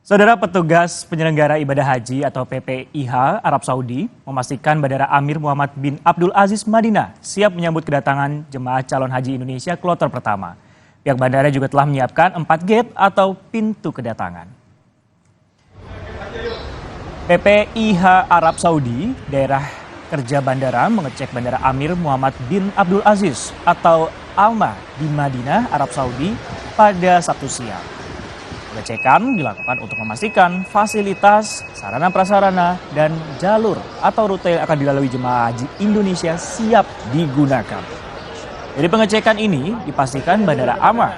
Saudara petugas penyelenggara ibadah haji atau PPIH Arab Saudi memastikan Bandara Amir Muhammad bin Abdul Aziz Madinah siap menyambut kedatangan jemaah calon haji Indonesia kloter pertama. Pihak bandara juga telah menyiapkan 4 gate atau pintu kedatangan. PPIH Arab Saudi, daerah kerja bandara mengecek Bandara Amir Muhammad bin Abdul Aziz atau AMA di Madinah, Arab Saudi pada Sabtu siang. Pengecekan dilakukan untuk memastikan fasilitas, sarana prasarana, dan jalur atau rute yang akan dilalui jemaah haji Indonesia siap digunakan. Dari pengecekan ini dipastikan Bandara AMA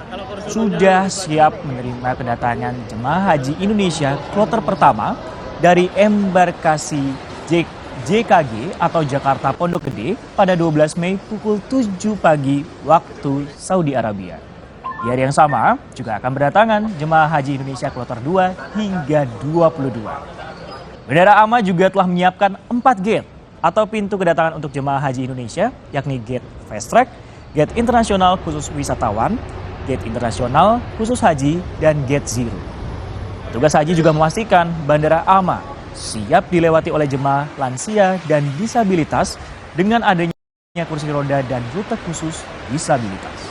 sudah siap menerima kedatangan jemaah haji Indonesia kloter pertama dari embarkasi JKG atau Jakarta Pondok Gede pada 12 Mei pukul 7 pagi waktu Saudi Arabia. Di hari yang sama juga akan berdatangan jemaah haji Indonesia kloter 2 hingga 22. Bandara AMA juga telah menyiapkan 4 gate atau pintu kedatangan untuk jemaah haji Indonesia, yakni gate fast track, gate internasional khusus wisatawan, gate internasional khusus haji, dan gate zero. Petugas haji juga memastikan Bandara AMA siap dilewati oleh jemaah lansia dan disabilitas dengan adanya kursi roda dan rute khusus disabilitas.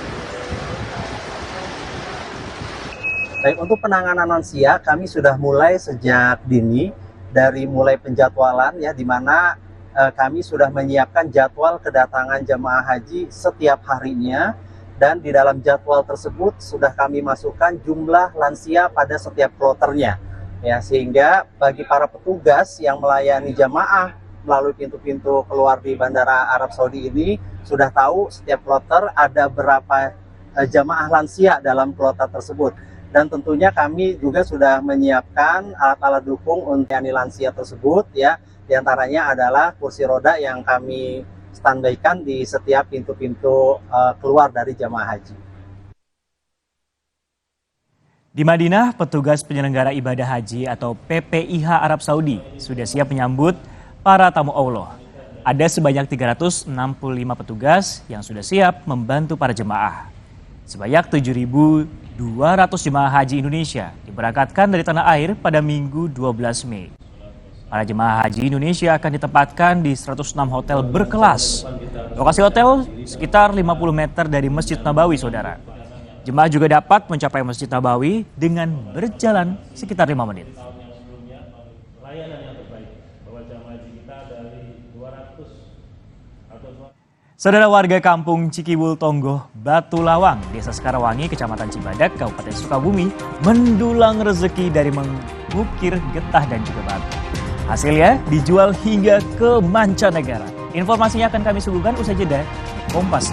Baik, untuk penanganan lansia kami sudah mulai sejak dini dari mulai penjadwalan ya, di mana kami sudah menyiapkan jadwal kedatangan jemaah haji setiap harinya, dan di dalam jadwal tersebut sudah kami masukkan jumlah lansia pada setiap kloternya ya, sehingga bagi para petugas yang melayani jemaah melalui pintu-pintu keluar di Bandara Arab Saudi ini sudah tahu setiap kloter ada berapa jemaah lansia dalam kloter tersebut. Dan tentunya kami juga sudah menyiapkan alat-alat dukung untuk lansia tersebut ya. Di antaranya adalah kursi roda yang kami standbykan di setiap pintu-pintu keluar dari jemaah haji. Di Madinah, petugas penyelenggara ibadah haji atau PPIH Arab Saudi sudah siap menyambut para tamu Allah. Ada sebanyak 365 petugas yang sudah siap membantu para jemaah. Sebanyak 7.200 jemaah haji Indonesia diberangkatkan dari tanah air pada Minggu 12 Mei. Para jemaah haji Indonesia akan ditempatkan di 106 hotel berkelas. Lokasi hotel sekitar 50 meter dari Masjid Nabawi, saudara. Jemaah juga dapat mencapai Masjid Nabawi dengan berjalan sekitar 5 menit. Saudara, warga kampung Cikibul Tonggoh, Batu Lawang, Desa Sekarawangi, Kecamatan Cibadak, Kabupaten Sukabumi, mendulang rezeki dari mengukir getah dan juga batu. Hasilnya dijual hingga ke mancanegara. Informasinya akan kami suguhkan usai jeda di Kompas.